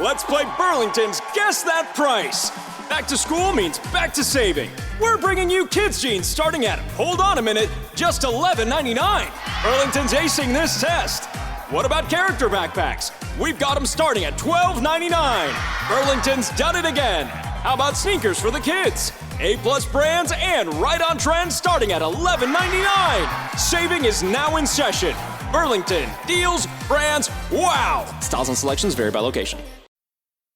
Let's play Burlington's Guess That Price. Back to school means back to saving. We're bringing you kids' jeans starting at, hold on a minute, just $11.99. Burlington's acing this test. What about character backpacks? We've got them starting at $12.99. Burlington's done it again. How about sneakers for the kids? A-plus brands and right on trend starting at $11.99. Saving is now in session. Burlington, deals, brands, wow! Styles and selections vary by location.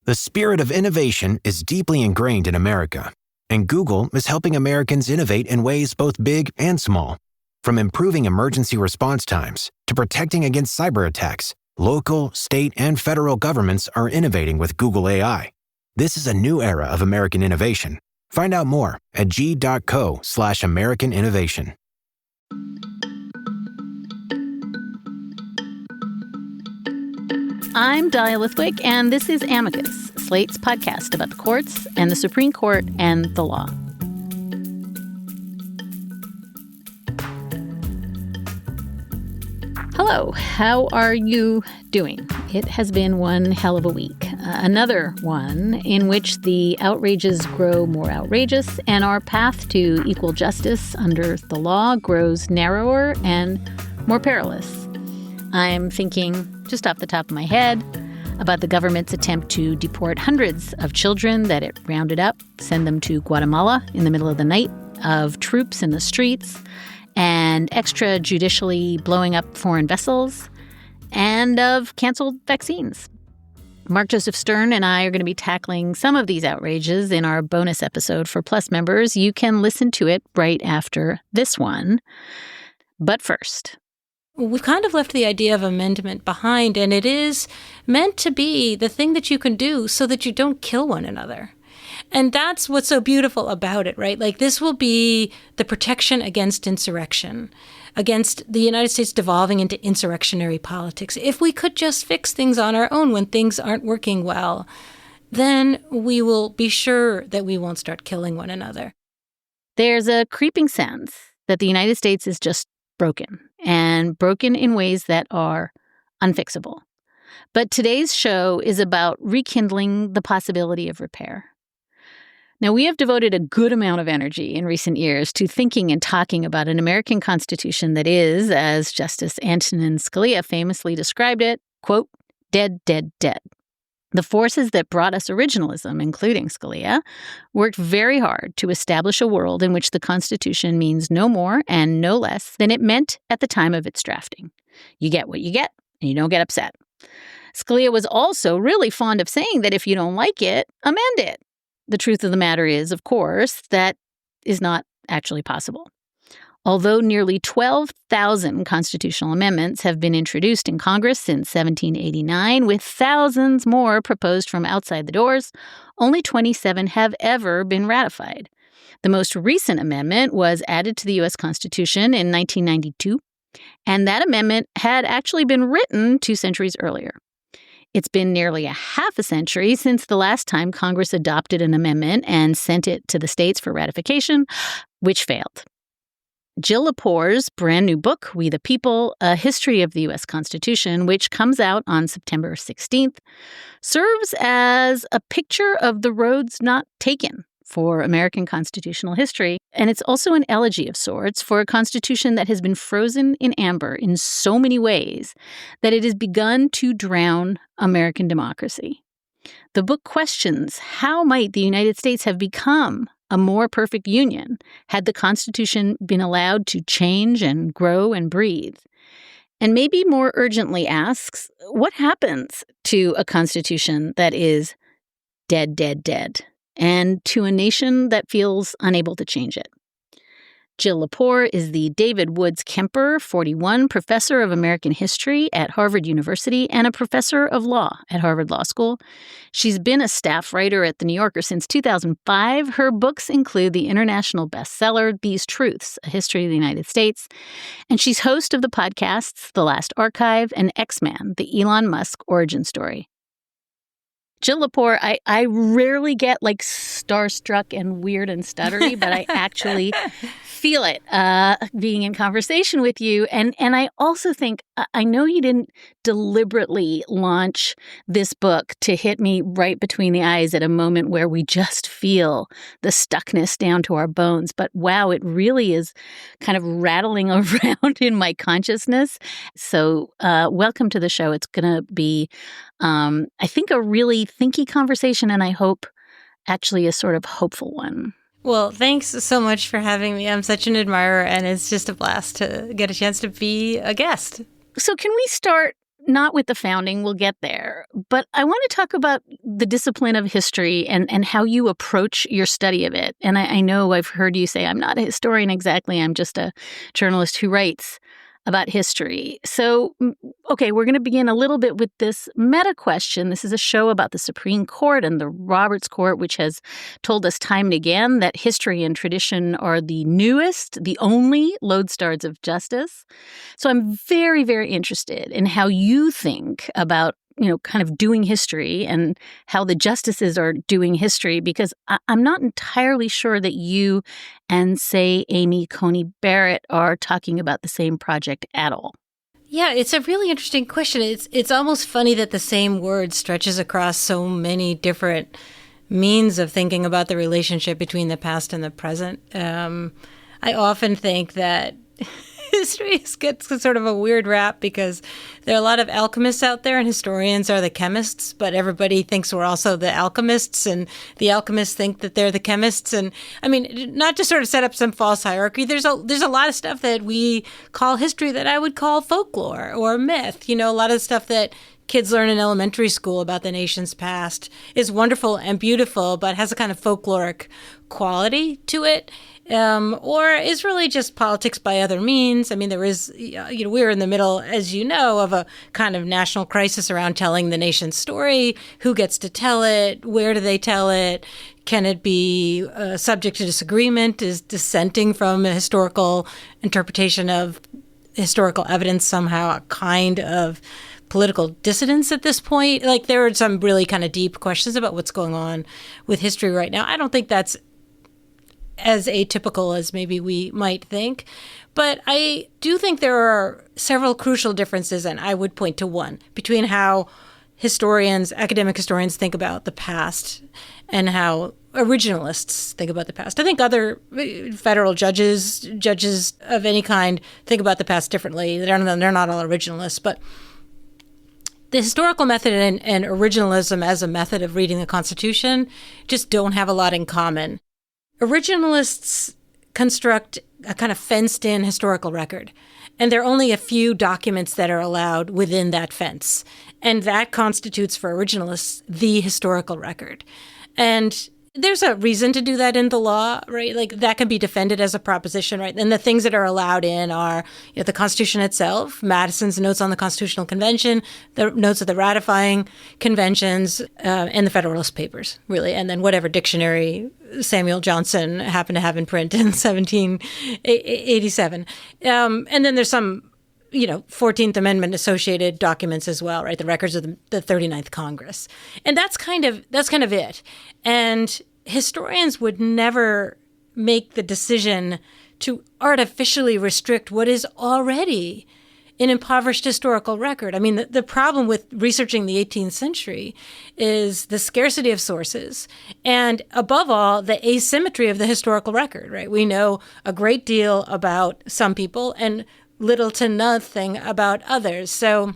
The spirit of innovation is deeply ingrained in America, and Google is helping Americans innovate in ways both big and small. From improving emergency response times to protecting against cyber attacks, local, state, and federal governments are innovating with Google AI. This is a new era of American innovation. Find out more at g.co/American Innovation. I'm Dahlia Lithwick, and this is Amicus, Slate's podcast about the courts and the Supreme Court and the law. Hello, how are you doing? It has been one hell of a week. Another one in which the outrages grow more outrageous and our path to equal justice under the law grows narrower and more perilous. I'm thinking, just off the top of my head, about the government's attempt to deport hundreds of children that it rounded up, send them to Guatemala in the middle of the night, of troops in the streets, and extrajudicially blowing up foreign vessels, and of canceled vaccines. Mark Joseph Stern and I are going to be tackling some of these outrages in our bonus episode for Plus members. You can listen to it right after this one. But first, we've kind of left the idea of amendment behind, and it is meant to be the thing that you can do so that you don't kill one another. And that's what's so beautiful about it, right? Like, this will be the protection against insurrection, against the United States devolving into insurrectionary politics. If we could just fix things on our own when things aren't working well, then we will be sure that we won't start killing one another. There's a creeping sense that the United States is just broken, and broken in ways that are unfixable. But today's show is about rekindling the possibility of repair. Now, we have devoted a good amount of energy in recent years to thinking and talking about an American Constitution that is, as Justice Antonin Scalia famously described it, quote, dead, dead, dead. The forces that brought us originalism, including Scalia, worked very hard to establish a world in which the Constitution means no more and no less than it meant at the time of its drafting. You get what you get, and you don't get upset. Scalia was also really fond of saying that if you don't like it, amend it. The truth of the matter is, of course, that is not actually possible. Although nearly 12,000 constitutional amendments have been introduced in Congress since 1789, with thousands more proposed from outside the doors, only 27 have ever been ratified. The most recent amendment was added to the U.S. Constitution in 1992, and that amendment had actually been written 2 centuries earlier. It's been nearly a half a century since the last time Congress adopted an amendment and sent it to the states for ratification, which failed. Jill Lepore's brand new book, We the People, A History of the U.S. Constitution, which comes out on September 16th, serves as a picture of the roads not taken for American constitutional history, and it's also an elegy of sorts for a constitution that has been frozen in amber in so many ways that it has begun to drown American democracy. The book questions how might the United States have become a more perfect union had the Constitution been allowed to change and grow and breathe. And maybe more urgently asks, what happens to a Constitution that is dead, dead, dead, and to a nation that feels unable to change it? Jill Lepore is the David Woods Kemper 41 Professor of American History at Harvard University and a Professor of Law at Harvard Law School. She's been a staff writer at The New Yorker since 2005. Her books include the international bestseller, These Truths, A History of the United States. And she's host of the podcasts The Last Archive and X-Man, the Elon Musk origin story. Jill Lepore, I rarely get like starstruck and weird and stuttery, but I actually feel it being in conversation with you. And I also think, I know you didn't deliberately launch this book to hit me right between the eyes at a moment where we just feel the stuckness down to our bones. But wow, it really is kind of rattling around in my consciousness. So welcome to the show. It's going to be, I think, a really thinky conversation, and I hope actually a sort of hopeful one. Well, thanks so much for having me. I'm such an admirer, and it's just a blast to get a chance to be a guest. So can we start not with the founding? We'll get there. But I want to talk about the discipline of history and how you approach your study of it. And I know I've heard you say, I'm not a historian exactly. I'm just a journalist who writes about history. So, okay, we're going to begin a little bit with this meta question. This is a show about the Supreme Court and the Roberts Court, which has told us time and again that history and tradition are the newest, the only lodestars of justice. So I'm very, very interested in how you think about, kind of doing history and how the justices are doing history, because I'm not entirely sure that you and, say, Amy Coney Barrett are talking about the same project at all. Yeah, it's a really interesting question. It's almost funny that the same word stretches across so many different means of thinking about the relationship between the past and the present. I often think that history gets sort of a weird rap because there are a lot of alchemists out there and historians are the chemists, but everybody thinks we're also the alchemists, and the alchemists think that they're the chemists. And I mean, not to sort of set up some false hierarchy, there's a lot of stuff that we call history that I would call folklore or myth. A lot of stuff that kids learn in elementary school about the nation's past is wonderful and beautiful, but has a kind of folkloric quality to it. Or is really just politics by other means. I mean, there is, we're in the middle, as you know, of a kind of national crisis around telling the nation's story. Who gets to tell it? Where do they tell it? Can it be subject to disagreement? Is dissenting from a historical interpretation of historical evidence somehow a kind of political dissidence at this point? Like, there are some really kind of deep questions about what's going on with history right now. I don't think that's as atypical as maybe we might think. But I do think there are several crucial differences, and I would point to one, between how academic historians think about the past and how originalists think about the past. I think other federal judges of any kind think about the past differently. They're not all originalists, but the historical method and originalism as a method of reading the Constitution just don't have a lot in common. Originalists construct a kind of fenced-in historical record, and there are only a few documents that are allowed within that fence, and that constitutes for originalists the historical record. And there's a reason to do that in the law, right? Like, that can be defended as a proposition, right? And the things that are allowed in are the Constitution itself, Madison's notes on the Constitutional Convention, the notes of the ratifying conventions, and the Federalist Papers, really. And then whatever dictionary Samuel Johnson happened to have in print in 1787. And then there's some 14th Amendment associated documents as well, right? The records of the 39th Congress. And that's kind of it. And historians would never make the decision to artificially restrict what is already an impoverished historical record. I mean, the problem with researching the 18th century is the scarcity of sources and, above all, the asymmetry of the historical record, right? We know a great deal about some people and little to nothing about others. So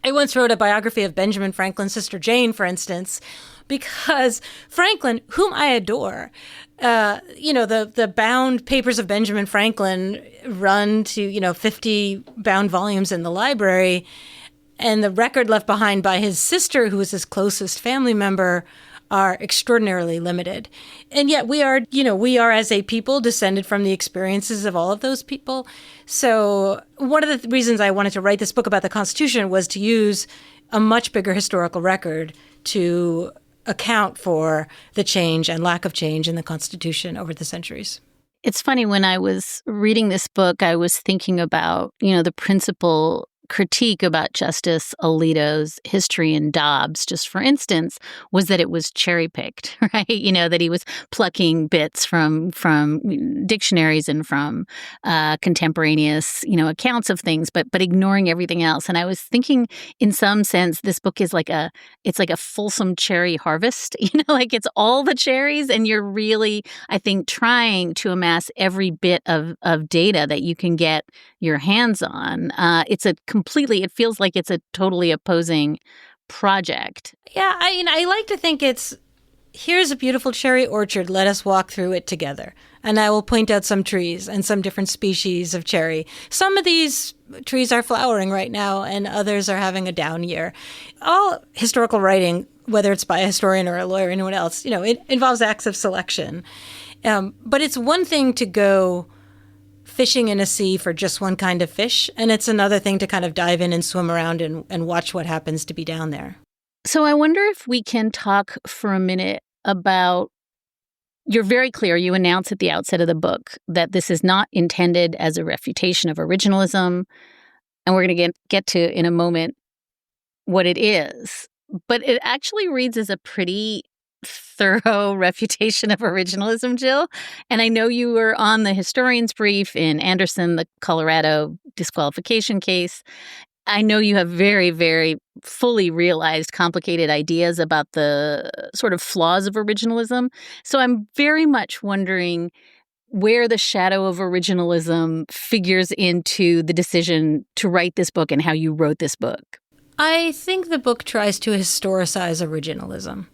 I once wrote a biography of Benjamin Franklin's sister Jane, for instance, because Franklin, whom I adore, the bound papers of Benjamin Franklin run to, 50 bound volumes in the library, and the record left behind by his sister, who was his closest family member, are extraordinarily limited. And yet we are as a people descended from the experiences of all of those people. So one of the reasons I wanted to write this book about the Constitution was to use a much bigger historical record to account for the change and lack of change in the Constitution over the centuries. It's funny, when I was reading this book, I was thinking about, the principle critique about Justice Alito's history in Dobbs, just for instance, was that it was cherry-picked, right? That he was plucking bits from dictionaries and from contemporaneous, accounts of things, but ignoring everything else. And I was thinking, in some sense, this book is it's like a fulsome cherry harvest. Like it's all the cherries, and you're really, I think, trying to amass every bit of data that you can get your hands on. It feels like it's a totally opposing project. Yeah, I like to think here's a beautiful cherry orchard. Let us walk through it together. And I will point out some trees and some different species of cherry. Some of these trees are flowering right now, and others are having a down year. All historical writing, whether it's by a historian or a lawyer or anyone else, it involves acts of selection. But it's one thing to go fishing in a sea for just one kind of fish, and it's another thing to kind of dive in and swim around and watch what happens to be down there. So I wonder if we can talk for a minute about, you're very clear, you announce at the outset of the book that this is not intended as a refutation of originalism, and we're going to get to in a moment what it is. But it actually reads as a pretty thorough refutation of originalism, Jill. And I know you were on the historian's brief in Anderson, the Colorado disqualification case. I know you have very, very fully realized complicated ideas about the sort of flaws of originalism. So I'm very much wondering where the shadow of originalism figures into the decision to write this book and how you wrote this book. I think the book tries to historicize originalism.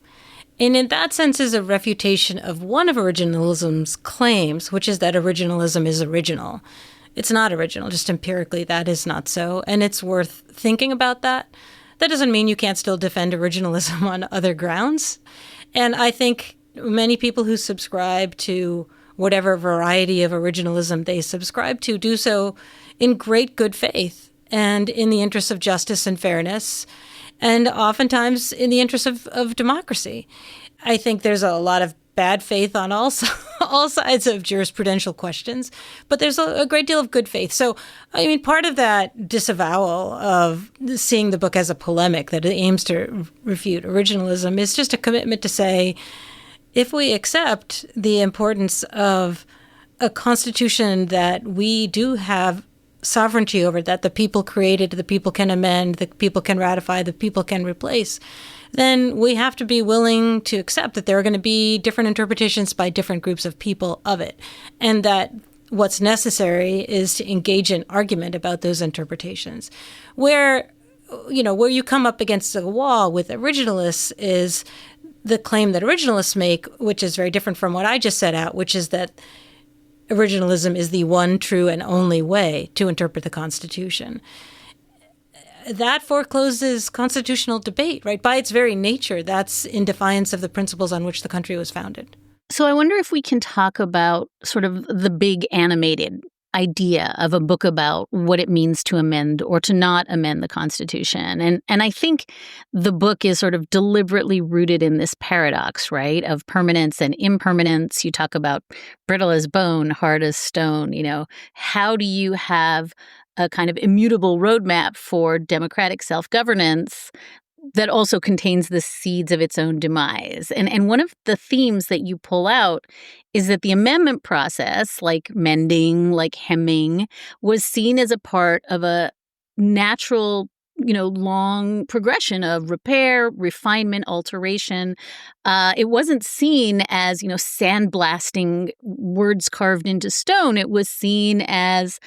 And in that sense is a refutation of one of originalism's claims, which is that originalism is original. It's not original, just empirically that is not so. And it's worth thinking about that. That doesn't mean you can't still defend originalism on other grounds. And I think many people who subscribe to whatever variety of originalism they subscribe to do so in great good faith and in the interest of justice and fairness, and oftentimes in the interest of democracy. I think there's a lot of bad faith on all sides of jurisprudential questions, but there's a great deal of good faith. So, part of that disavowal of seeing the book as a polemic that it aims to refute originalism is just a commitment to say, if we accept the importance of a constitution that we do have sovereignty over, that the people created, the people can amend, the people can ratify, the people can replace, then we have to be willing to accept that there are going to be different interpretations by different groups of people of it. And that what's necessary is to engage in argument about those interpretations. Where you come up against a wall with originalists is the claim that originalists make, which is very different from what I just set out, which is that originalism is the one true and only way to interpret the Constitution. That forecloses constitutional debate, right? By its very nature, that's in defiance of the principles on which the country was founded. So I wonder if we can talk about sort of the big animated idea of a book about what it means to amend or to not amend the Constitution. And I think the book is sort of deliberately rooted in this paradox, right, of permanence and impermanence. You talk about brittle as bone, hard as stone. How do you have a kind of immutable roadmap for democratic self-governance that also contains the seeds of its own demise? And one of the themes that you pull out is that the amendment process, like mending, like hemming, was seen as a part of a natural, long progression of repair, refinement, alteration. It wasn't seen as, sandblasting words carved into stone. It was seen as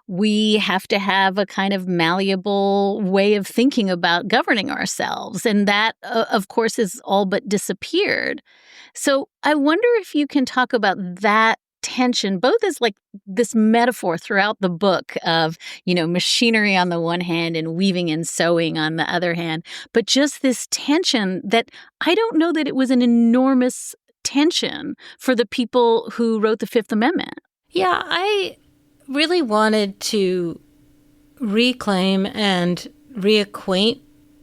we have to have a kind of malleable way of thinking about governing ourselves. And that, of course, has all but disappeared. So I wonder if you can talk about that tension, both as like this metaphor throughout the book of, machinery on the one hand and weaving and sewing on the other hand, but just this tension that I don't know that it was an enormous tension for the people who wrote the Fifth Amendment. Yeah, I really wanted to reclaim and reacquaint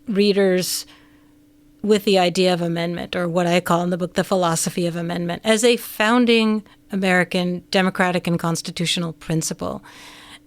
readers with the idea of amendment, or what I call in the book the philosophy of amendment, as a founding American democratic and constitutional principle.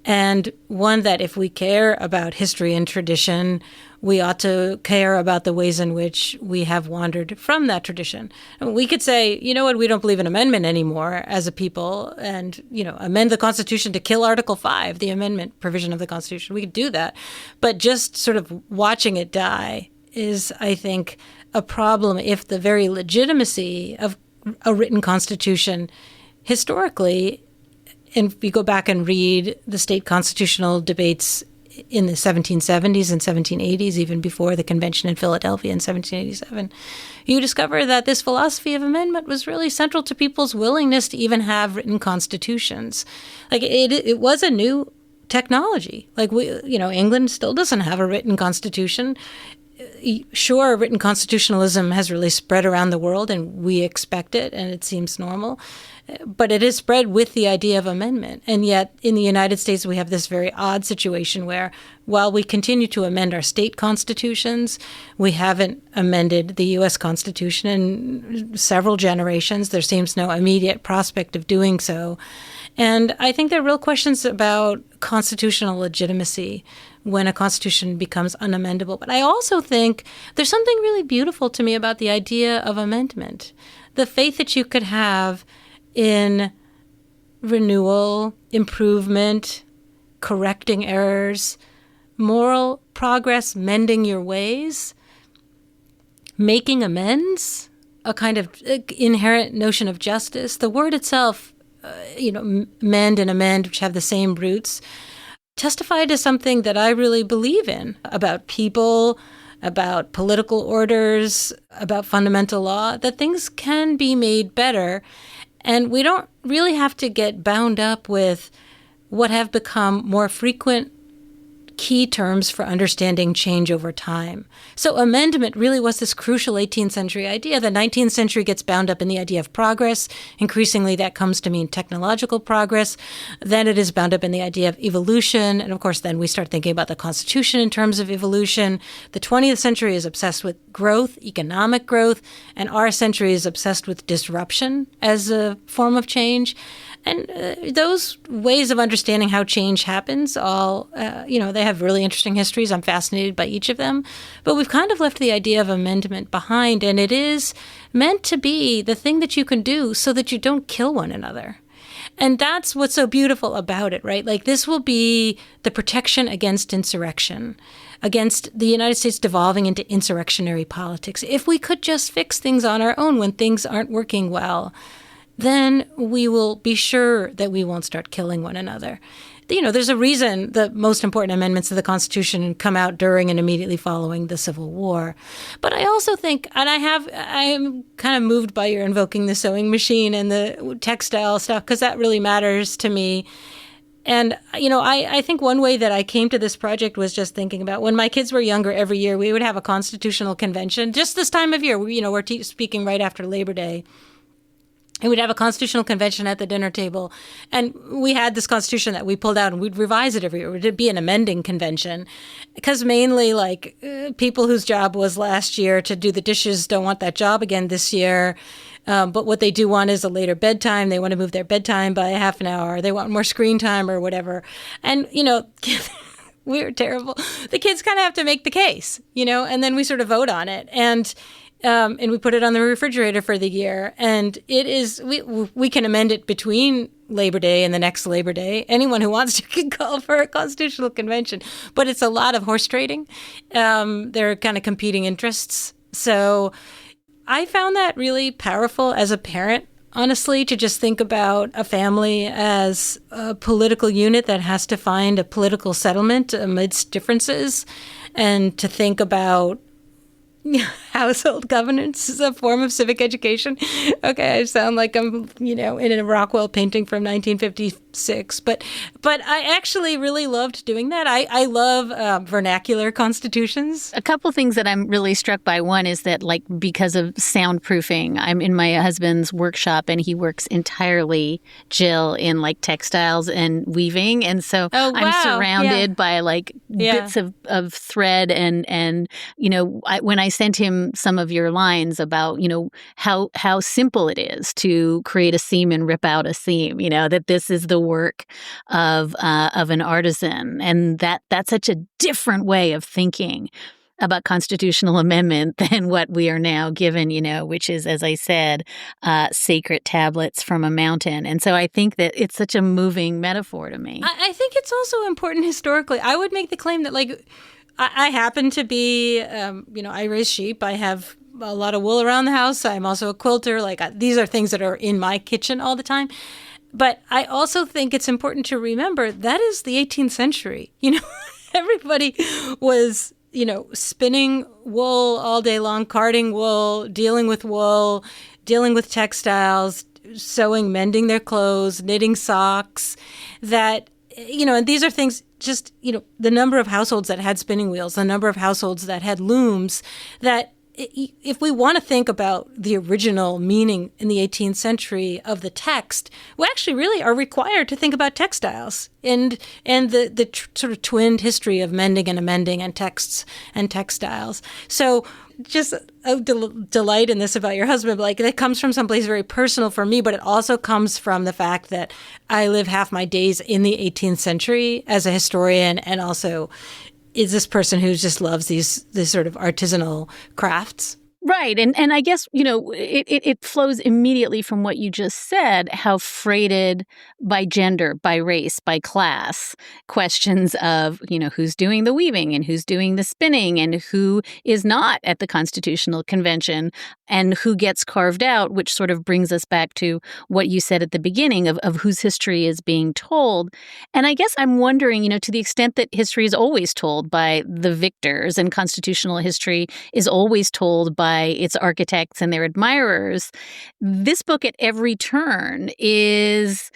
and one that if we care about history and tradition, we ought to care about the ways in which we have wandered from that tradition. And we could say, you know what, we don't believe in amendment anymore as a people and, amend the Constitution to kill Article 5, the amendment provision of the Constitution. We could do that. But just sort of watching it die is, I think, a problem if the very legitimacy of a written Constitution historically, and if you go back and read the state constitutional debates in the 1770s and 1780s, even before the convention in Philadelphia in 1787, you discover that this philosophy of amendment was really central to people's willingness to even have written constitutions. Like it was a new technology. Like England still doesn't have a written constitution. Sure, written constitutionalism has really spread around the world, and we expect it, and it seems normal. But it is spread with the idea of amendment. And yet in the United States, we have this very odd situation where while we continue to amend our state constitutions, we haven't amended the U.S. Constitution in several generations. There seems no immediate prospect of doing so. And I think there are real questions about constitutional legitimacy when a constitution becomes unamendable. But I also think there's something really beautiful to me about the idea of amendment. The faith that you could have in renewal, improvement, correcting errors, moral progress, mending your ways, making amends, a kind of inherent notion of justice. The word itself, mend and amend, which have the same roots, testify to something that I really believe in about people, about political orders, about fundamental law, that things can be made better. And we don't really have to get bound up with what have become more frequent key terms for understanding change over time. So amendment really was this crucial 18th century idea. The 19th century gets bound up in the idea of progress. Increasingly, that comes to mean technological progress. Then it is bound up in the idea of evolution. And of course, then we start thinking about the Constitution in terms of evolution. The 20th century is obsessed with growth, economic growth, and our century is obsessed with disruption as a form of change. And those ways of understanding how change happens all, they have really interesting histories. I'm fascinated by each of them. But we've kind of left the idea of amendment behind, and it is meant to be the thing that you can do so that you don't kill one another. And that's what's so beautiful about it, right? Like this will be the protection against insurrection, against the United States devolving into insurrectionary politics. If we could just fix things on our own when things aren't working well, then we will be sure that we won't start killing one another. There's a reason the most important amendments to the Constitution come out during and immediately following the Civil War. But I also think, and I am kind of moved by your invoking the sewing machine and the textile stuff, because that really matters to me. And, I think one way that I came to this project was just thinking about when my kids were younger, every year we would have a constitutional convention. Just this time of year, we're speaking right after Labor Day. And we'd have a constitutional convention at the dinner table. And we had this constitution that we pulled out and we'd revise it every year. It would be an amending convention because mainly people whose job was last year to do the dishes don't want that job again this year. But what they do want is a later bedtime. They want to move their bedtime by a half an hour. They want more screen time or whatever. And, we were terrible. The kids kind of have to make the case, and then we sort of vote on it. And we put it on the refrigerator for the year. And it is, we can amend it between Labor Day and the next Labor Day. Anyone who wants to can call for a constitutional convention. But it's a lot of horse trading. There are kind of competing interests. So I found that really powerful as a parent, honestly, to just think about a family as a political unit that has to find a political settlement amidst differences, and to think about household governance is a form of civic education. Okay, I sound like I'm, in a Rockwell painting from 1956, but I actually really loved doing that. I love vernacular constitutions. A couple things that I'm really struck by. One is that, because of soundproofing, I'm in my husband's workshop and he works entirely, Jill, in textiles and weaving, and so I'm surrounded by bits of thread and when I sent him some of your lines about, how simple it is to create a seam and rip out a seam, that this is the work of an artisan. And that's such a different way of thinking about constitutional amendment than what we are now given, which is, as I said, sacred tablets from a mountain. And so I think that it's such a moving metaphor to me. I think it's also important historically. I would make the claim that, I happen to be, I raise sheep. I have a lot of wool around the house. I'm also a quilter. These are things that are in my kitchen all the time. But I also think it's important to remember that is the 18th century. Everybody was spinning wool all day long, carding wool, dealing with textiles, sewing, mending their clothes, knitting socks, and these are things just, the number of households that had spinning wheels, the number of households that had looms, that if we want to think about the original meaning in the 18th century of the text, we actually really are required to think about textiles and the sort of twinned history of mending and amending and texts and textiles. So just a delight in this about your husband, that comes from someplace very personal for me, but it also comes from the fact that I live half my days in the 18th century as a historian, and also is this person who just loves these sort of artisanal crafts. Right. And I guess, it flows immediately from what you just said, how freighted by gender, by race, by class, questions of, who's doing the weaving and who's doing the spinning and who is not at the Constitutional Convention and who gets carved out, which sort of brings us back to what you said at the beginning of whose history is being told. And I guess I'm wondering, to the extent that history is always told by the victors and constitutional history is always told by its architects and their admirers, this book at every turn is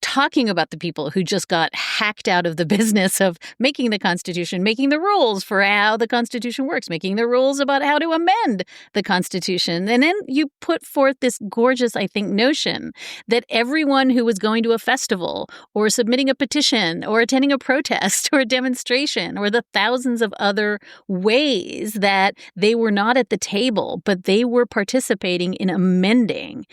talking about the people who just got hacked out of the business of making the Constitution, making the rules for how the Constitution works, making the rules about how to amend the Constitution. And then you put forth this gorgeous, I think, notion that everyone who was going to a festival or submitting a petition or attending a protest or a demonstration or the thousands of other ways that they were not at the table, but they were participating in amending.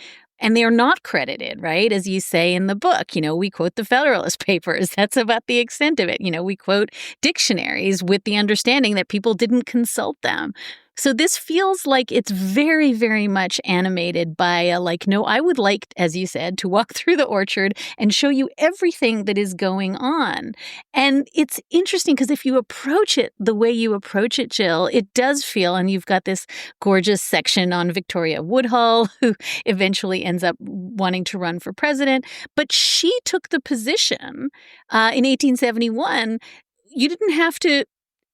And they are not credited, right? As you say in the book, we quote the Federalist Papers. That's about the extent of it. We quote dictionaries with the understanding that people didn't consult them. So this feels like it's very, very much animated by I would like, as you said, to walk through the orchard and show you everything that is going on. And it's interesting because if you approach it the way you approach it, Jill, it does feel, and you've got this gorgeous section on Victoria Woodhull, who eventually ends up wanting to run for president. But she took the position in 1871, you didn't have to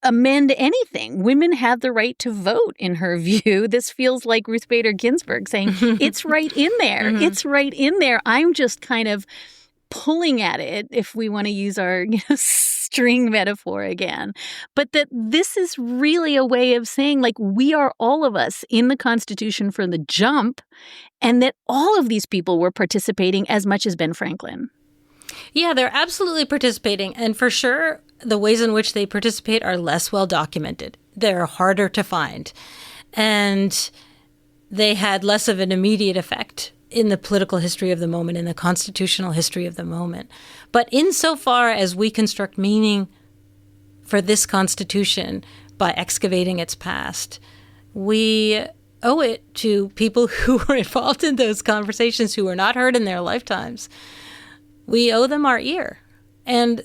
amend anything. Women had the right to vote, in her view. This feels like Ruth Bader Ginsburg saying, it's right in there. Mm-hmm. It's right in there. I'm just kind of pulling at it, if we want to use our string metaphor again. But that this is really a way of saying, we are all of us in the Constitution from the jump, and that all of these people were participating as much as Ben Franklin. Yeah, they're absolutely participating. And for sure, the ways in which they participate are less well documented. They're harder to find. And they had less of an immediate effect in the political history of the moment, in the constitutional history of the moment. But insofar as we construct meaning for this Constitution by excavating its past, we owe it to people who were involved in those conversations, who were not heard in their lifetimes. We owe them our ear. And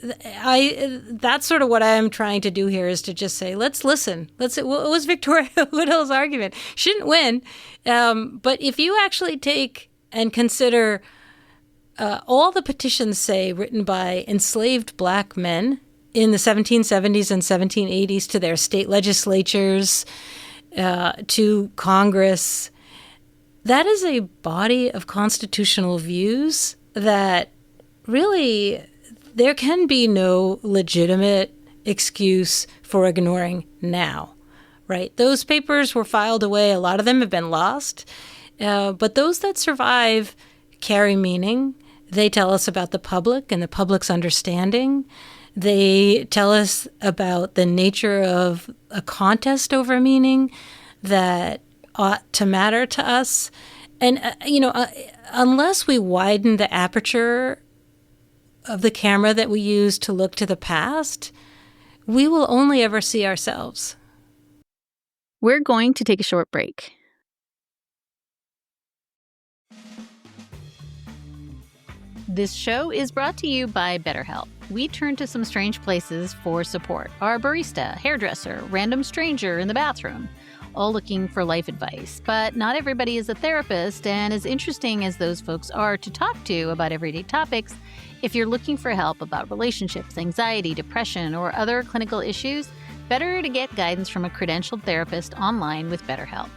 that's sort of what I'm trying to do here, is to just say, let's listen. What was Victoria Woodhull's argument? She didn't win. But if you actually take and consider all the petitions, say, written by enslaved Black men in the 1770s and 1780s to their state legislatures, to Congress, that is a body of constitutional views that really there can be no legitimate excuse for ignoring now, right? Those papers were filed away. A lot of them have been lost. But those that survive carry meaning. They tell us about the public and the public's understanding. They tell us about the nature of a contest over meaning, that ought to matter to us. And, unless we widen the aperture of the camera that we use to look to the past, we will only ever see ourselves. We're going to take a short break. This show is brought to you by BetterHelp. We turn to some strange places for support. Our barista, hairdresser, random stranger in the bathroom, all looking for life advice. But not everybody is a therapist, and as interesting as those folks are to talk to about everyday topics, if you're looking for help about relationships, anxiety, depression, or other clinical issues, better to get guidance from a credentialed therapist online with BetterHelp.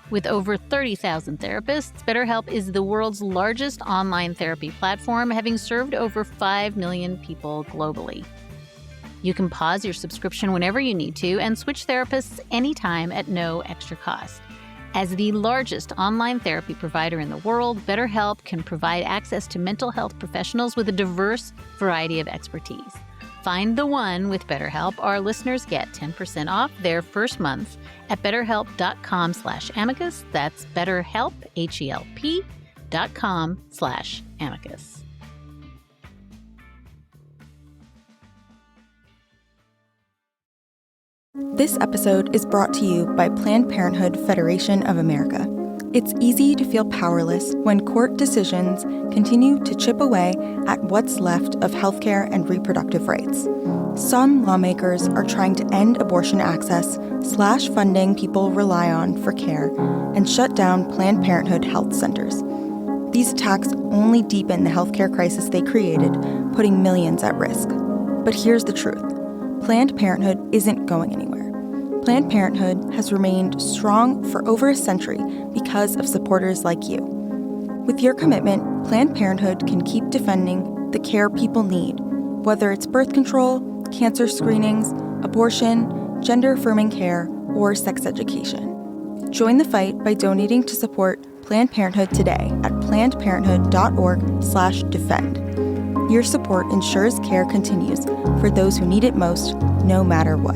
With over 30,000 therapists, BetterHelp is the world's largest online therapy platform, having served over 5 million people globally. You can pause your subscription whenever you need to and switch therapists anytime at no extra cost. As the largest online therapy provider in the world, BetterHelp can provide access to mental health professionals with a diverse variety of expertise. Find the one with BetterHelp. Our listeners get 10% off their first month at betterhelp.com/amicus. That's BetterHelp, HELP.com/amicus. This episode is brought to you by Planned Parenthood Federation of America. It's easy to feel powerless when court decisions continue to chip away at what's left of healthcare and reproductive rights. Some lawmakers are trying to end abortion access, slash funding people rely on for care, and shut down Planned Parenthood health centers. These attacks only deepen the healthcare crisis they created, putting millions at risk. But here's the truth. Planned Parenthood isn't going anywhere. Planned Parenthood has remained strong for over a century because of supporters like you. With your commitment, Planned Parenthood can keep defending the care people need, whether it's birth control, cancer screenings, abortion, gender-affirming care, or sex education. Join the fight by donating to support Planned Parenthood today at plannedparenthood.org/defend. Your support ensures care continues for those who need it most, no matter what.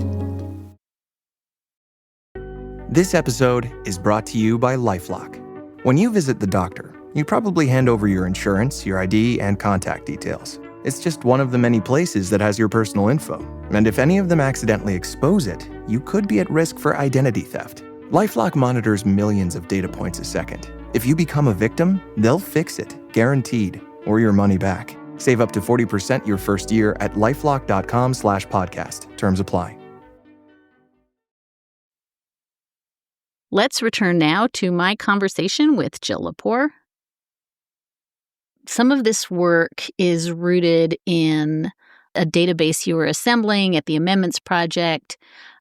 This episode is brought to you by LifeLock. When you visit the doctor, you probably hand over your insurance, your ID, and contact details. It's just one of the many places that has your personal info. And if any of them accidentally expose it, you could be at risk for identity theft. LifeLock monitors millions of data points a second. If you become a victim, they'll fix it, guaranteed, or your money back. Save up to 40% your first year at lifelock.com/podcast. Terms apply. Let's return now to my conversation with Jill Lepore. Some of this work is rooted in a database you were assembling at the Amendments Project.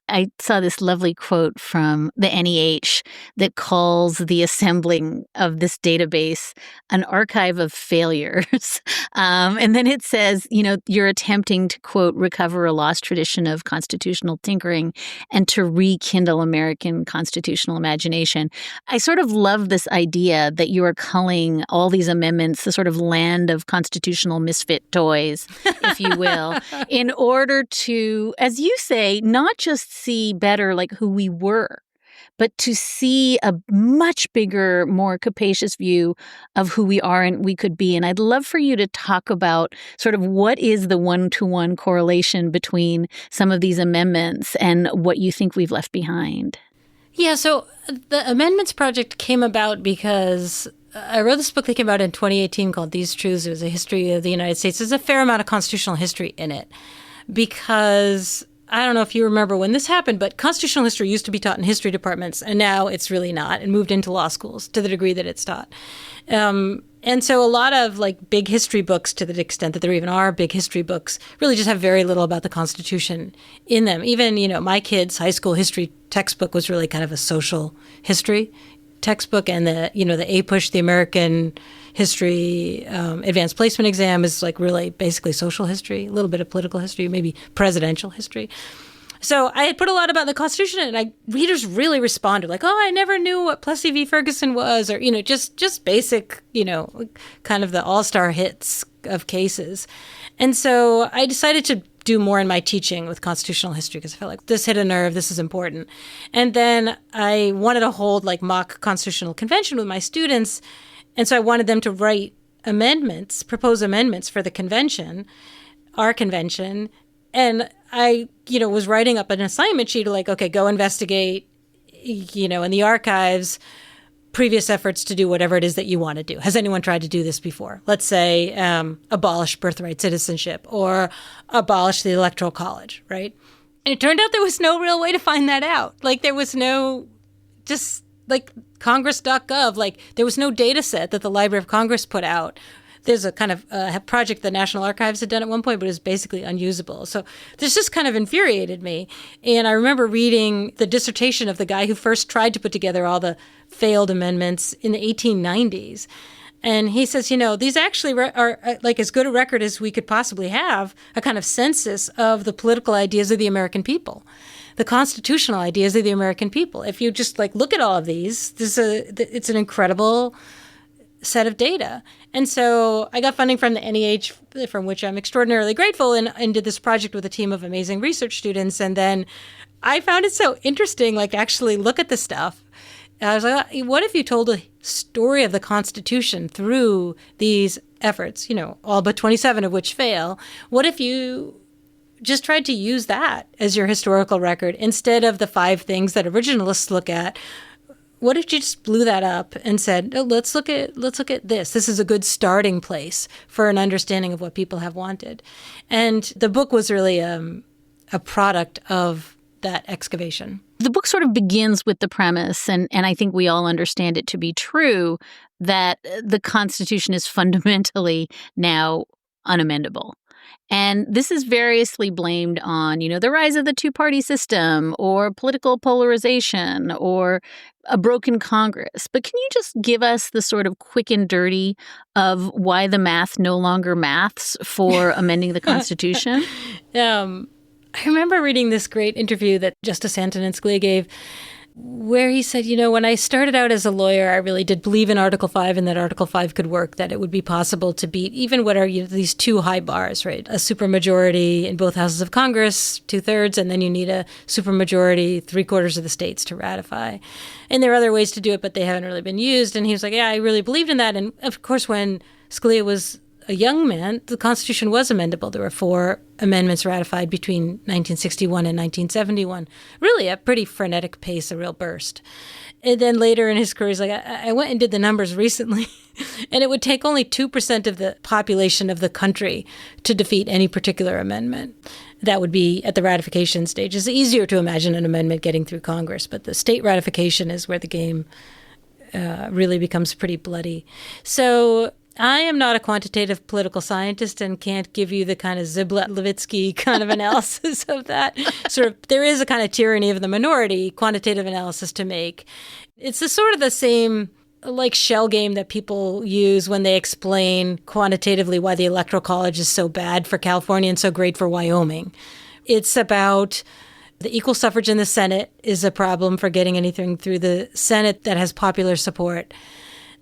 I saw this lovely quote from the NEH that calls the assembling of this database an archive of failures. And then it says, you're attempting to, quote, recover a lost tradition of constitutional tinkering and to rekindle American constitutional imagination. I sort of love this idea that you are culling all these amendments, the sort of land of constitutional misfit toys, if you will, in order to, as you say, not just see better like who we were, but to see a much bigger, more capacious view of who we are and we could be. And I'd love for you to talk about sort of what is the one-to-one correlation between some of these amendments and what you think we've left behind. Yeah, so the Amendments Project came about because I wrote this book that came out in 2018 called These Truths. It was a history of the United States. There's a fair amount of constitutional history in it because I don't know if you remember when this happened, but constitutional history used to be taught in history departments, and now it's really not, and moved into law schools to the degree that it's taught. And so a lot of like big history books, to the extent that there even are big history books, really just have very little about the Constitution in them. Even, my kids' high school history textbook was really kind of a social history textbook, and the APUSH, the American History Advanced Placement Exam, is like really basically social history, a little bit of political history, maybe presidential history. So I had put a lot about the Constitution, and readers really responded, like, "Oh, I never knew what Plessy v. Ferguson was," or just basic, kind of the all-star hits of cases. And so I decided to do more in my teaching with constitutional history because I felt like this hit a nerve, this is important. And then I wanted to hold like mock constitutional convention with my students. And so I wanted them to write amendments, propose amendments for the convention, our convention. And I, was writing up an assignment sheet of like, okay, go investigate, in the archives, previous efforts to do whatever it is that you want to do. Has anyone tried to do this before? Let's say abolish birthright citizenship or abolish the Electoral College, right? And it turned out there was no real way to find that out. Like there was no, just like Congress.gov, like there was no data set that the Library of Congress put out. There's a kind of project the National Archives had done at one point, but it was basically unusable. So this just kind of infuriated me. And I remember reading the dissertation of the guy who first tried to put together all the failed amendments in the 1890s. And he says, these actually are like as good a record as we could possibly have, a kind of census of the political ideas of the American people, the constitutional ideas of the American people. If you just like look at all of these, it's an incredible set of data. And so I got funding from the NEH, from which I'm extraordinarily grateful, and did this project with a team of amazing research students. And then I found it so interesting, like to actually look at the stuff. And I was like, what if you told a story of the Constitution through these efforts, all but 27 of which fail? What if you just tried to use that as your historical record instead of the 5 things that originalists look at? What if you just blew that up and said, oh, let's look at this. This is a good starting place for an understanding of what people have wanted. And the book was really a product of that excavation. The book sort of begins with the premise, and I think we all understand it to be true, that the Constitution is fundamentally now unamendable. And this is variously blamed on, the rise of the two-party system or political polarization or a broken Congress. But can you just give us the sort of quick and dirty of why the math no longer maths for amending the Constitution? I remember reading this great interview that Justice Antonin Scalia gave where he said, when I started out as a lawyer, I really did believe in Article 5 and that Article 5 could work, that it would be possible to beat even what are these 2 high bars, right? A supermajority in both houses of Congress, 2/3, and then you need a supermajority, 3/4 of the states to ratify. And there are other ways to do it, but they haven't really been used. And he was like, yeah, I really believed in that. And of course, when Scalia was a young man, the Constitution was amendable. There were 4 amendments ratified between 1961 and 1971. Really a pretty frenetic pace, a real burst. And then later in his career, he's like, I went and did the numbers recently, and it would take only 2% of the population of the country to defeat any particular amendment. That would be at the ratification stage. It's easier to imagine an amendment getting through Congress, but the state ratification is where the game really becomes pretty bloody. So I am not a quantitative political scientist and can't give you the kind of Ziblatt-Levitsky kind of analysis of that. There is a kind of tyranny of the minority quantitative analysis to make. It's sort of the same like shell game that people use when they explain quantitatively why the Electoral College is so bad for California and so great for Wyoming. It's about the equal suffrage in the Senate is a problem for getting anything through the Senate that has popular support.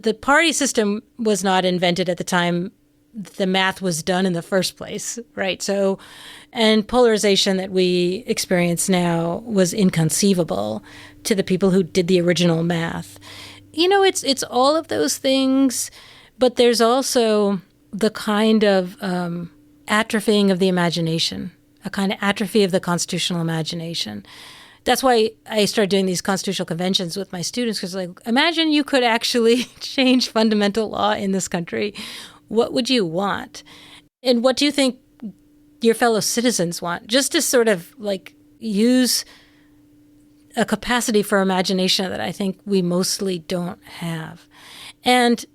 The party system was not invented at the time the math was done in the first place, right? So, and polarization that we experience now was inconceivable to the people who did the original math. It's all of those things, but there's also the kind of atrophying of the imagination, a kind of atrophy of the constitutional imagination. That's why I started doing these constitutional conventions with my students, because imagine you could actually change fundamental law in this country. What would you want? And what do you think your fellow citizens want? Just to sort of use a capacity for imagination that I think we mostly don't have. And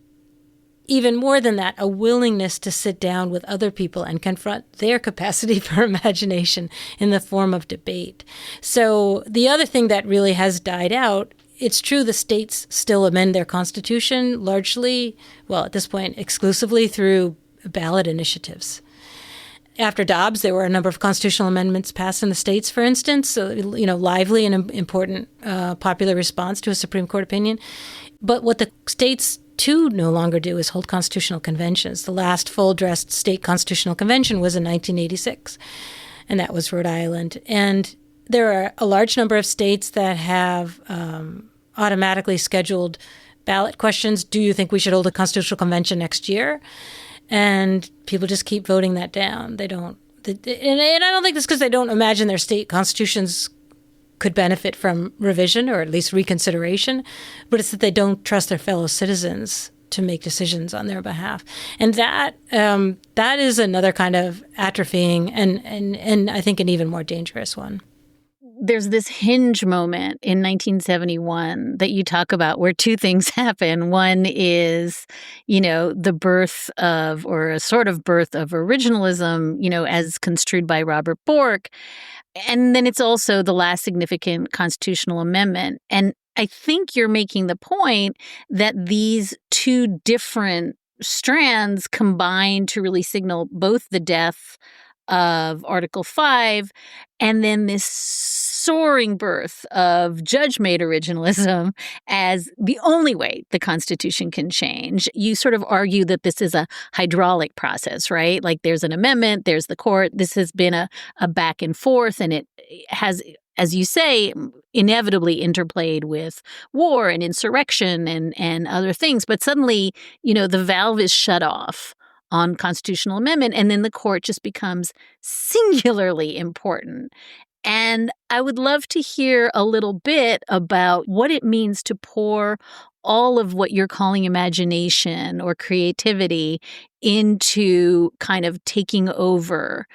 even more than that, a willingness to sit down with other people and confront their capacity for imagination in the form of debate. So the other thing that really has died out, it's true the states still amend their constitution largely, well, at this point, exclusively through ballot initiatives. After Dobbs, there were a number of constitutional amendments passed in the states, for instance, so, lively and important popular response to a Supreme Court opinion. But what the states to no longer do is hold constitutional conventions. The last full-dressed state constitutional convention was in 1986. and that was Rhode Island. And there are a large number of states that have automatically scheduled ballot questions. Do you think we should hold a constitutional convention next year? And people just keep voting that down. They don't. And I don't think it's because they don't imagine their state constitutions could benefit from revision or at least reconsideration, but it's that they don't trust their fellow citizens to make decisions on their behalf. And that is another kind of atrophying and I think an even more dangerous one. There's this hinge moment in 1971 that you talk about where two things happen. One is, the birth of, or a sort of birth of originalism, as construed by Robert Bork. And then it's also the last significant constitutional amendment. And I think you're making the point that these two different strands combine to really signal both the death of Article 5 and then this soaring birth of judge-made originalism as the only way the Constitution can change. You sort of argue that this is a hydraulic process, right? Like there's an amendment, there's the court. This has been a back and forth, and it has, as you say, inevitably interplayed with war and insurrection and other things. But suddenly, the valve is shut off on constitutional amendment, and then the court just becomes singularly important. And I would love to hear a little bit about what it means to pour all of what you're calling imagination or creativity into kind of taking over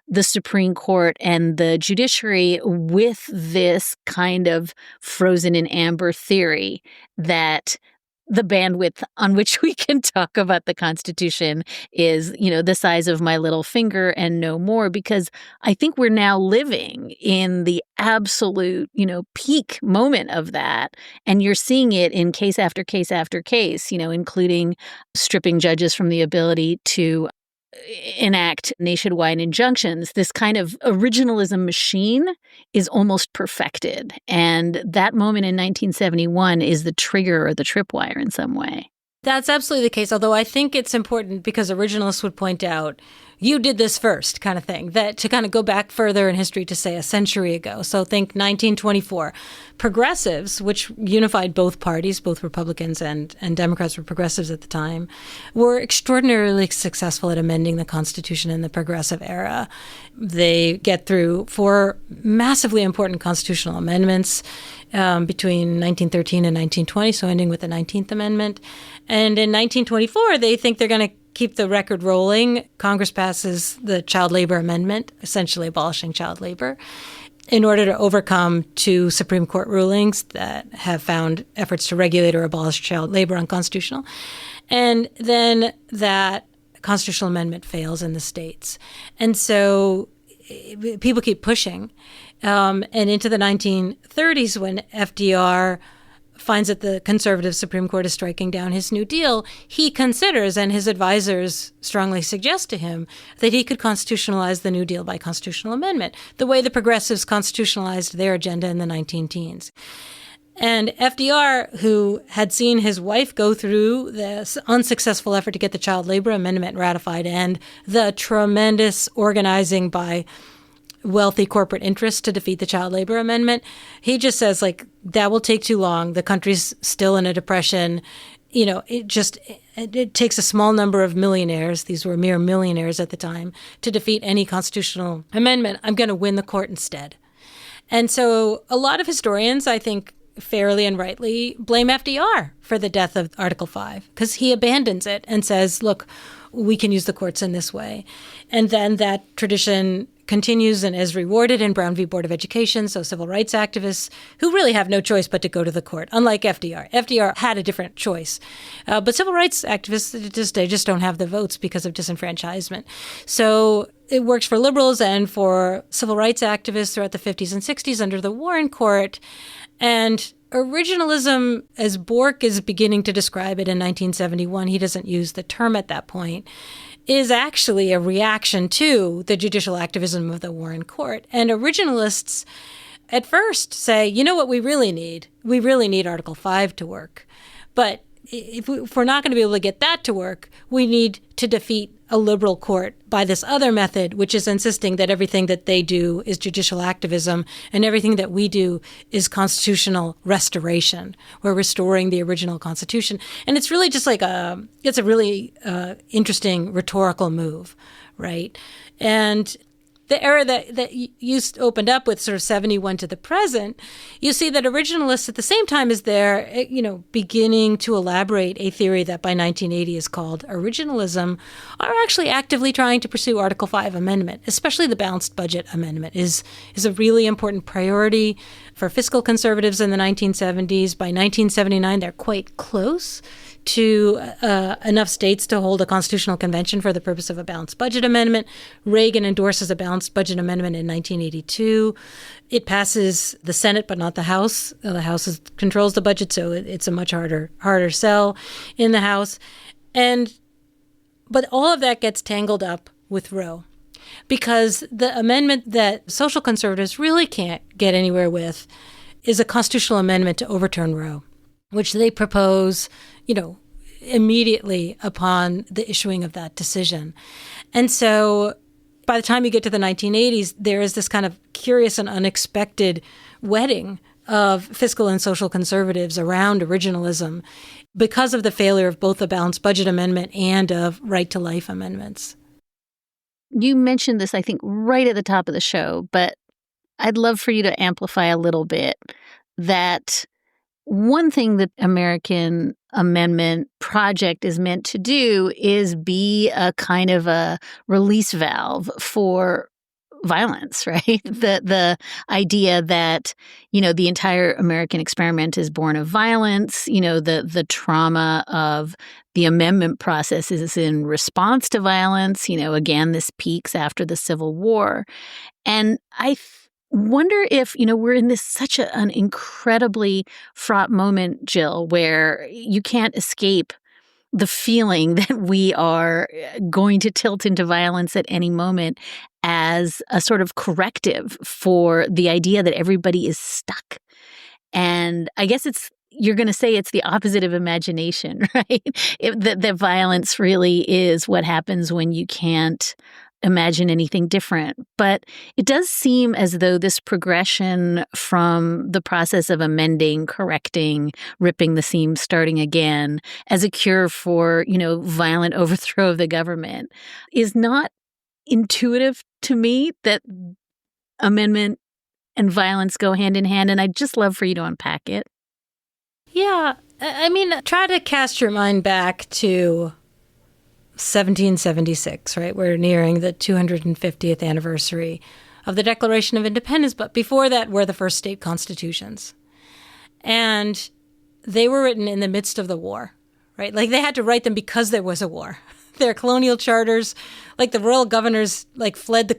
the Supreme Court and the judiciary with this kind of frozen in amber theory that the bandwidth on which we can talk about the Constitution is, the size of my little finger and no more, because I think we're now living in the absolute, peak moment of that. And you're seeing it in case after case after case, including stripping judges from the ability to enact nationwide injunctions. This kind of originalism machine is almost perfected. And that moment in 1971 is the trigger or the tripwire in some way. That's absolutely the case, although I think it's important because originalists would point out, you did this first kind of thing, that to kind of go back further in history to say a century ago. So think 1924. Progressives, which unified both parties, both Republicans and Democrats were progressives at the time, were extraordinarily successful at amending the Constitution in the progressive era. They get through 4 massively important constitutional amendments between 1913 and 1920, so ending with the 19th Amendment. And in 1924, they think they're going to keep the record rolling. Congress passes the Child Labor Amendment, essentially abolishing child labor, in order to overcome 2 Supreme Court rulings that have found efforts to regulate or abolish child labor unconstitutional. And then that constitutional amendment fails in the states. And so people keep pushing. And into the 1930s, when FDR finds that the conservative Supreme Court is striking down his New Deal, he considers, and his advisors strongly suggest to him, that he could constitutionalize the New Deal by constitutional amendment, the way the progressives constitutionalized their agenda in the 19-teens. And FDR, who had seen his wife go through this unsuccessful effort to get the Child Labor Amendment ratified and the tremendous organizing by wealthy corporate interests to defeat the Child Labor Amendment, he just says, that will take too long. The country's still in a depression. It takes a small number of millionaires, these were mere millionaires at the time, to defeat any constitutional amendment. I'm going to win the court instead. And so a lot of historians, I think, fairly and rightly blame FDR for the death of Article 5, because he abandons it and says, look, we can use the courts in this way. And then that tradition continues and is rewarded in Brown v. Board of Education. So civil rights activists who really have no choice but to go to the court, unlike FDR. FDR had a different choice. But civil rights activists, they just don't have the votes because of disenfranchisement. So it works for liberals and for civil rights activists throughout the 50s and 60s under the Warren Court. And originalism, as Bork is beginning to describe it in 1971, he doesn't use the term at that point, is actually a reaction to the judicial activism of the Warren Court. And originalists at first say, you know what we really need? We really need Article 5 to work. But if we're not going to be able to get that to work, we need to defeat a liberal court by this other method, which is insisting that everything that they do is judicial activism and everything that we do is constitutional restoration. We're restoring the original Constitution. And it's really just like it's a really interesting rhetorical move, right? And the era that you opened up with, sort of 71 to the present, you see that originalists at the same time as they're, beginning to elaborate a theory that by 1980 is called originalism, are actually actively trying to pursue Article 5 amendment, especially the balanced budget amendment is a really important priority for fiscal conservatives in the 1970s. By 1979, they're quite close to enough states to hold a constitutional convention for the purpose of a balanced budget amendment. Reagan endorses a balanced budget amendment in 1982. It passes the Senate, but not the House. The House controls the budget, so it's a much harder sell in the House. But all of that gets tangled up with Roe, because the amendment that social conservatives really can't get anywhere with is a constitutional amendment to overturn Roe, which they propose, immediately upon the issuing of that decision. And so by the time you get to the 1980s, there is this kind of curious and unexpected wedding of fiscal and social conservatives around originalism because of the failure of both the balanced budget amendment and of right to life amendments. You mentioned this, I think, right at the top of the show, but I'd love for you to amplify a little bit that one thing that American Amendment Project is meant to do is be a kind of a release valve for violence, right? The idea that, the entire American experiment is born of violence, the trauma of the amendment process is in response to violence. Again, this peaks after the Civil War. And I wonder if, we're in this such an incredibly fraught moment, Jill, where you can't escape the feeling that we are going to tilt into violence at any moment as a sort of corrective for the idea that everybody is stuck. And I guess you're going to say it's the opposite of imagination, right? That violence really is what happens when you can't imagine anything different. But it does seem as though this progression from the process of amending, correcting, ripping the seams, starting again as a cure for, violent overthrow of the government is not intuitive to me, that amendment and violence go hand in hand. And I'd just love for you to unpack it. Yeah. Try to cast your mind back to 1776, right? We're nearing the 250th anniversary of the Declaration of Independence, but before that were the first state constitutions. And they were written in the midst of the war, right? Like they had to write them because there was a war. Their colonial charters, like the royal governors, fled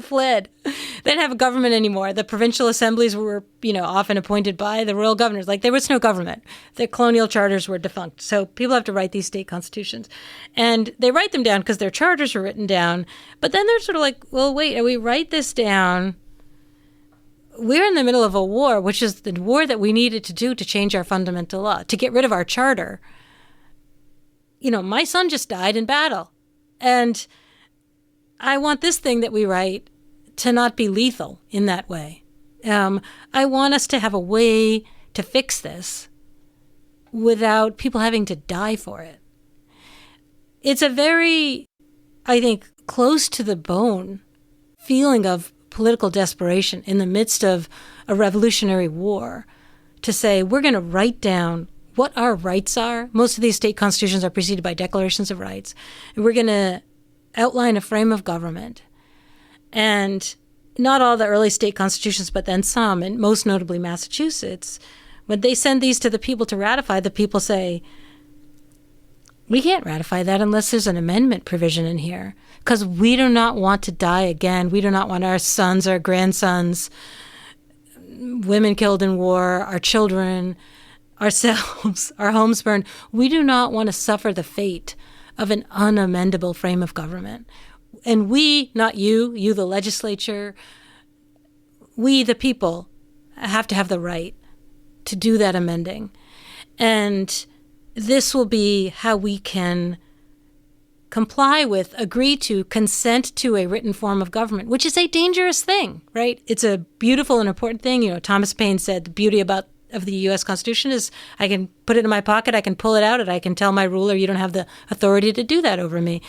fled. They didn't have a government anymore. The provincial assemblies were, often appointed by the royal governors. There was no government. The colonial charters were defunct. So people have to write these state constitutions. And they write them down because their charters are written down. But then they're sort of like, well, wait, we write this down. We're in the middle of a war, which is the war that we needed to do to change our fundamental law, to get rid of our charter. My son just died in battle. And I want this thing that we write to not be lethal in that way. I want us to have a way to fix this without people having to die for it. It's a very, I think, close to the bone feeling of political desperation in the midst of a revolutionary war to say, we're going to write down what our rights are. Most of these state constitutions are preceded by declarations of rights. And we're going to outline a frame of government. And not all the early state constitutions, but then some, and most notably Massachusetts, when they send these to the people to ratify, the people say, we can't ratify that unless there's an amendment provision in here, because we do not want to die again. We do not want our sons, our grandsons, women killed in war, our children, ourselves, our homes burned. We do not want to suffer the fate of an unamendable frame of government. And we, not you the legislature, we the people have to have the right to do that amending. And this will be how we can comply with, agree to, consent to a written form of government, which is a dangerous thing, right? It's a beautiful and important thing. You know, Thomas Paine said the beauty of the U.S. Constitution is I can put it in my pocket, I can pull it out, and I can tell my ruler, you don't have the authority to do that over me,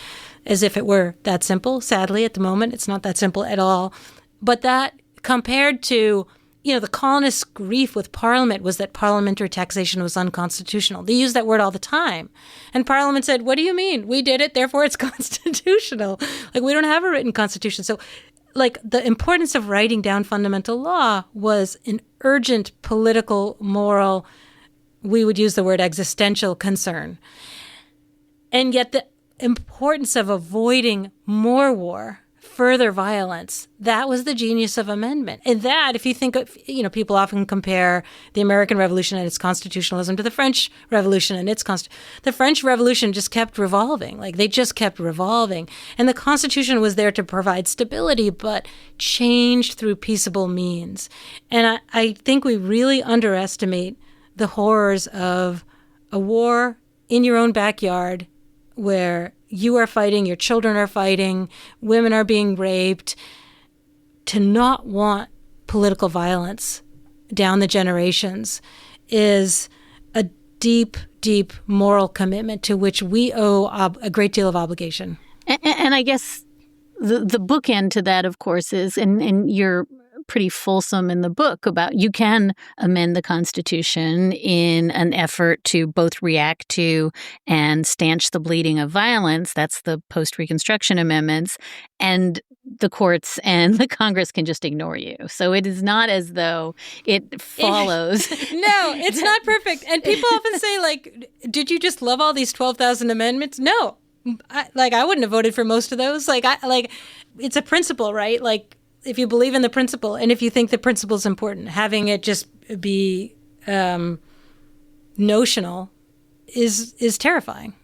as if it were that simple. Sadly, at the moment, it's not that simple at all. But that compared to, the colonists' grief with Parliament was that parliamentary taxation was unconstitutional. They used that word all the time. And Parliament said, what do you mean? We did it, therefore it's constitutional. Like, we don't have a written constitution. So, like, the importance of writing down fundamental law was an urgent political, moral, we would use the word existential concern. And yet the importance of avoiding more war, further violence, that was the genius of amendment. And that, if you think of, people often compare the American Revolution and its constitutionalism to the French Revolution and its the French Revolution just kept revolving. Like, they just kept revolving. And the Constitution was there to provide stability, but changed through peaceable means. And I think we really underestimate the horrors of a war in your own backyard where you are fighting, your children are fighting, women are being raped. To not want political violence down the generations is a deep, deep moral commitment to which we owe a great deal of obligation. And I guess the bookend to that, of course, is, and you're pretty fulsome in the book about you can amend the Constitution in an effort to both react to and stanch the bleeding of violence. That's the post-Reconstruction amendments. And the courts and the Congress can just ignore you. So it is not as though it follows. No, it's not perfect. And people often say, like, did you just love all these 12,000 amendments? No. I wouldn't have voted for most of those. It's a principle, right? Like, if you believe in the principle and if you think the principle is important, having it just be notional is terrifying.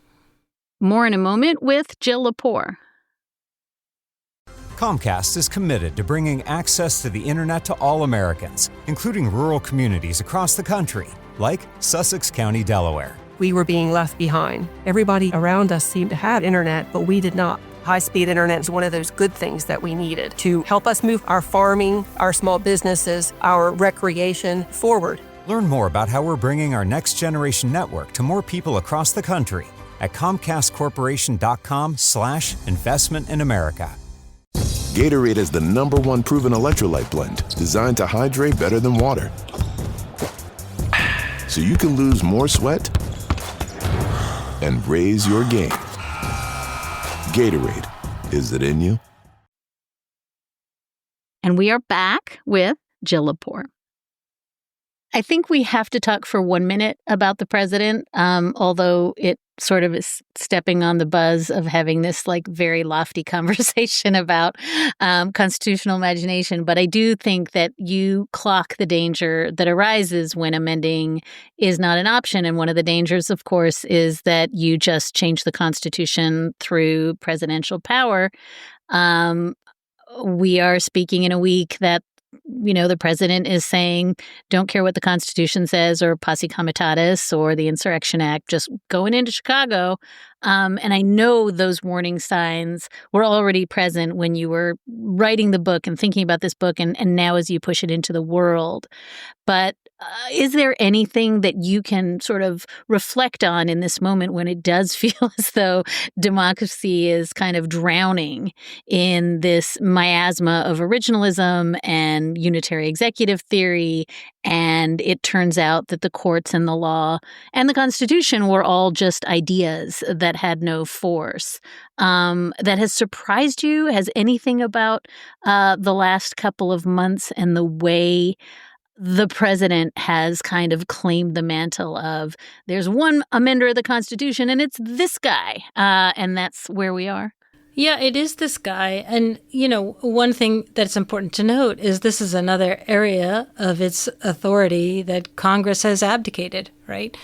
More in a moment with Jill Lepore. Comcast is committed to bringing access to the internet to all Americans, including rural communities across the country, like Sussex County, Delaware. We were being left behind. Everybody around us seemed to have internet, but we did not. High-speed internet is one of those good things that we needed to help us move our farming, our small businesses, our recreation forward. Learn more about how we're bringing our next-generation network to more people across the country at ComcastCorporation.com/investment in America. Gatorade is the #1 proven electrolyte blend designed to hydrate better than water. So you can lose more sweat and raise your game. Gatorade, is it in you? And we are back with Jill Lepore. I think we have to talk for 1 minute about the president, although it sort of is stepping on the buzz of having this very lofty conversation about constitutional imagination. But I do think that you clock the danger that arises when amending is not an option. And one of the dangers, of course, is that you just change the Constitution through presidential power. We are speaking in a week that the president is saying, don't care what the Constitution says or posse comitatus or the Insurrection Act, just going into Chicago. And I know those warning signs were already present when you were writing the book and thinking about this book and now as you push it into the world. But is there anything that you can sort of reflect on in this moment when it does feel as though democracy is kind of drowning in this miasma of originalism and unitary executive theory, and it turns out that the courts and the law and the Constitution were all just ideas that had no force? That has surprised you? Has anything about the last couple of months and the way the president has kind of claimed the mantle of there's one amender of the Constitution and it's this guy, and that's where we are? Yeah, it is this guy. And, one thing that's important to note is this is another area of its authority that Congress has abdicated, right?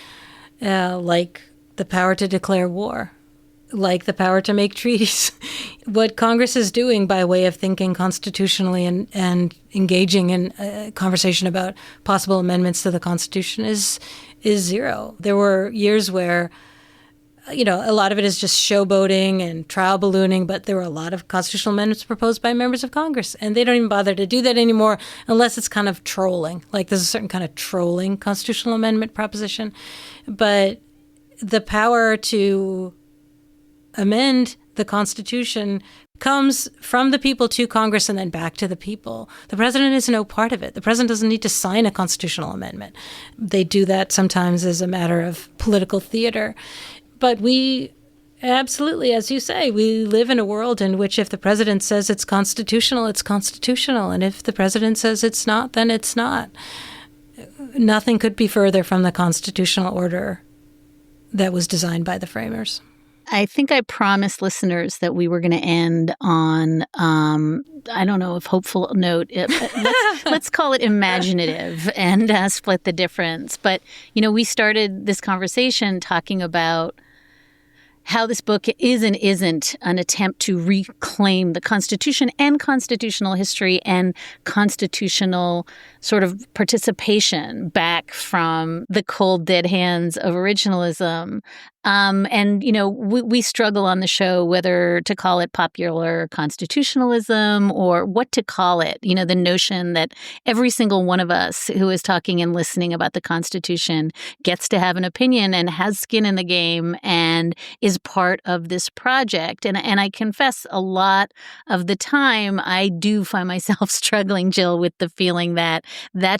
Like the power to declare war. like the power to make treaties. What Congress is doing by way of thinking constitutionally and engaging in a conversation about possible amendments to the Constitution is zero. There were years where, a lot of it is just showboating and trial ballooning, but there were a lot of constitutional amendments proposed by members of Congress, and they don't even bother to do that anymore unless it's kind of trolling. Like there's a certain kind of trolling constitutional amendment proposition. But the power to amend the Constitution comes from the people to Congress and then back to the people. The president is no part of it. The president doesn't need to sign a constitutional amendment. They do that sometimes as a matter of political theater. But we absolutely, as you say, we live in a world in which if the president says it's constitutional, it's constitutional. And if the president says it's not, then it's not. Nothing could be further from the constitutional order that was designed by the framers. I think I promised listeners that we were going to end on, I don't know if hopeful note, let's call it imaginative and split the difference. But, we started this conversation talking about how this book is and isn't an attempt to reclaim the Constitution and constitutional history and constitutional sort of participation back from the cold, dead hands of originalism. We struggle on the show whether to call it popular constitutionalism or what to call it. The notion that every single one of us who is talking and listening about the Constitution gets to have an opinion and has skin in the game and is part of this project. And I confess a lot of the time I do find myself struggling, Jill, with the feeling that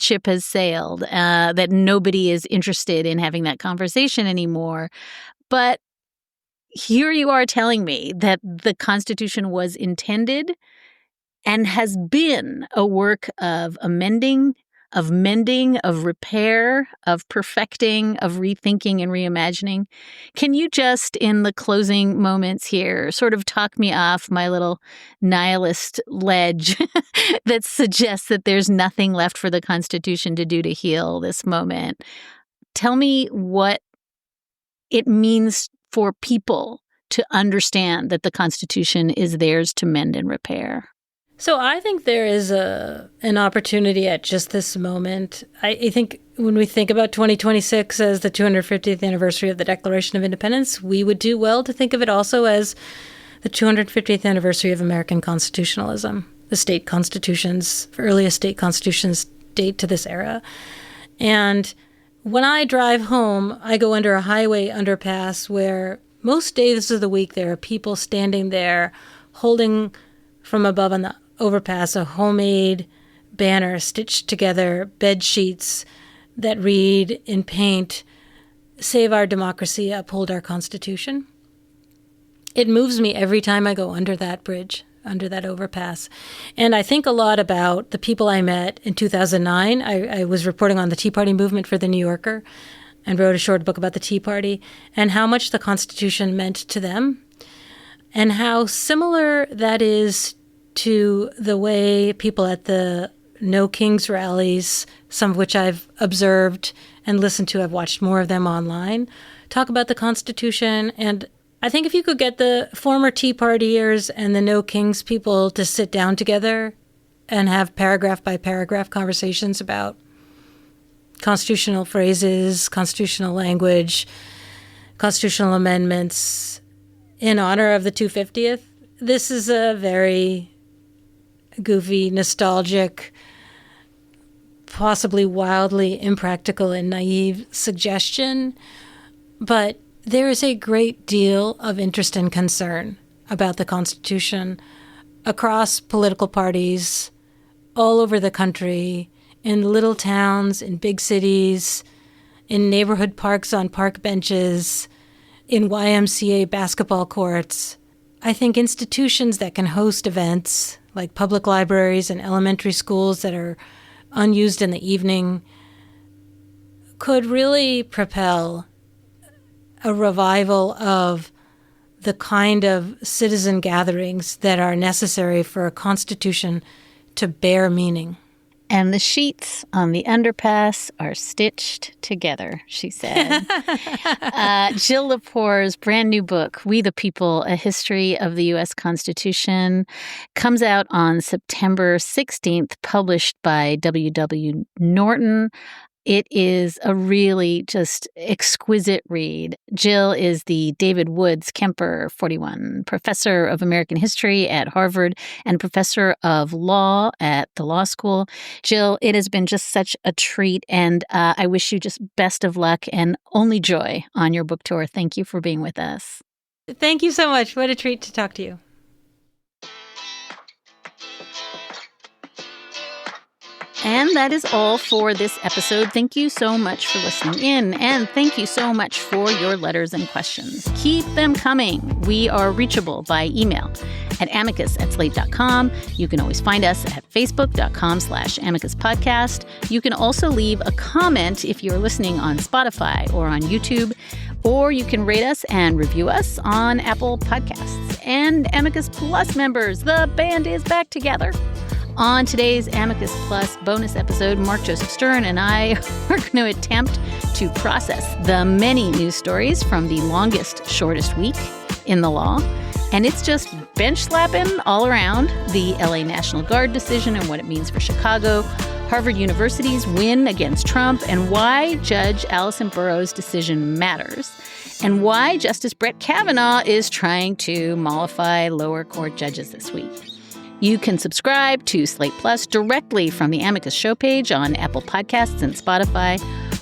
ship has sailed, that nobody is interested in having that conversation anymore. But here you are telling me that the Constitution was intended and has been a work of amending, of mending, of repair, of perfecting, of rethinking and reimagining. Can you just, in the closing moments here, sort of talk me off my little nihilist ledge that suggests that there's nothing left for the Constitution to do to heal this moment? Tell me what it means for people to understand that the Constitution is theirs to mend and repair. So I think there is an opportunity at just this moment. I think when we think about 2026 as the 250th anniversary of the Declaration of Independence, we would do well to think of it also as the 250th anniversary of American constitutionalism. The state constitutions, earliest state constitutions date to this era. And when I drive home, I go under a highway underpass where most days of the week there are people standing there holding from above on the overpass a homemade banner stitched together, bed sheets that read in paint, "Save our democracy, uphold our Constitution." It moves me every time I go under that bridge, under that overpass. And I think a lot about the people I met in 2009. I was reporting on the Tea Party movement for The New Yorker and wrote a short book about the Tea Party and how much the Constitution meant to them and how similar that is to the way people at the No Kings rallies, some of which I've observed and listened to, I've watched more of them online, talk about the Constitution. And I think if you could get the former Tea Partiers and the No Kings people to sit down together and have paragraph by paragraph conversations about constitutional phrases, constitutional language, constitutional amendments in honor of the 250th, this is a very goofy, nostalgic, possibly wildly impractical and naive suggestion. But there is a great deal of interest and concern about the Constitution across political parties, all over the country, in little towns, in big cities, in neighborhood parks on park benches, in YMCA basketball courts. I think institutions that can host events, like public libraries and elementary schools that are unused in the evening, could really propel a revival of the kind of citizen gatherings that are necessary for a constitution to bear meaning. And the sheets on the underpass are stitched together, she said. Jill Lepore's brand new book, We the People, A History of the U.S. Constitution, comes out on September 16th, published by W.W. Norton. It is a really just exquisite read. Jill is the David Woods Kemper 41 Professor of American History at Harvard and Professor of Law at the law school. Jill, it has been just such a treat, and I wish you just best of luck and only joy on your book tour. Thank you for being with us. Thank you so much. What a treat to talk to you. And that is all for this episode. Thank you so much for listening in, and thank you so much for your letters and questions. Keep them coming. We are reachable by email at amicus@slate.com. You can always find us at facebook.com/amicuspodcast. You can also leave a comment if you're listening on Spotify or on YouTube, or you can rate us and review us on Apple Podcasts. And Amicus Plus members, the band is back together. On today's Amicus Plus bonus episode, Mark Joseph Stern and I are going to attempt to process the many news stories from the longest, shortest week in the law. And it's just bench slapping all around: the LA National Guard decision and what it means for Chicago, Harvard University's win against Trump, and why Judge Allison Burroughs' decision matters, and why Justice Brett Kavanaugh is trying to mollify lower court judges this week. You can subscribe to Slate Plus directly from the Amicus show page on Apple Podcasts and Spotify,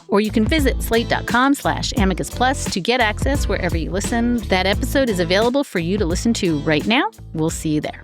or you can visit slate.com/Amicus Plus to get access wherever you listen. That episode is available for you to listen to right now. We'll see you there.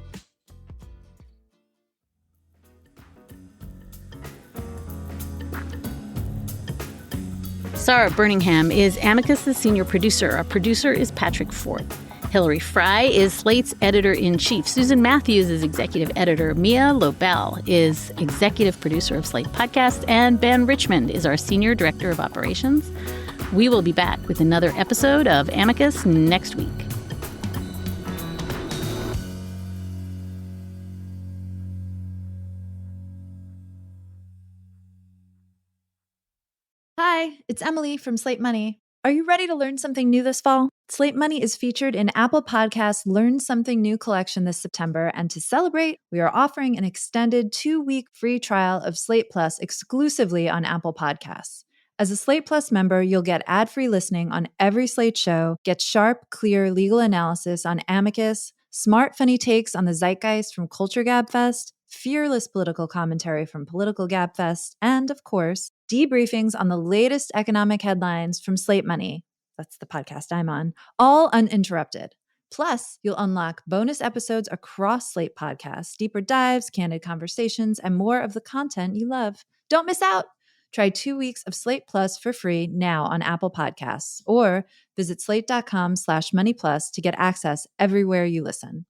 Sarah Birmingham is Amicus' senior producer. Our producer is Patrick Forth. Hillary Fry is Slate's editor-in-chief. Susan Matthews is executive editor. Mia Lobel is executive producer of Slate Podcast. And Ben Richmond is our senior director of operations. We will be back with another episode of Amicus next week. Hi, it's Emily from Slate Money. Are you ready to learn something new this fall? Slate Money is featured in Apple Podcasts' Learn Something New collection this September, and to celebrate, we are offering an extended 2-week free trial of Slate Plus exclusively on Apple Podcasts. As a Slate Plus member, you'll get ad-free listening on every Slate show, get sharp, clear legal analysis on Amicus, smart, funny takes on the zeitgeist from Culture Gabfest, fearless political commentary from Political Gabfest, and, of course, debriefings on the latest economic headlines from Slate Money. That's the podcast I'm on, all uninterrupted. Plus, you'll unlock bonus episodes across Slate podcasts, deeper dives, candid conversations, and more of the content you love. Don't miss out. Try 2 weeks of Slate Plus for free now on Apple Podcasts, or visit slate.com/moneyplus to get access everywhere you listen.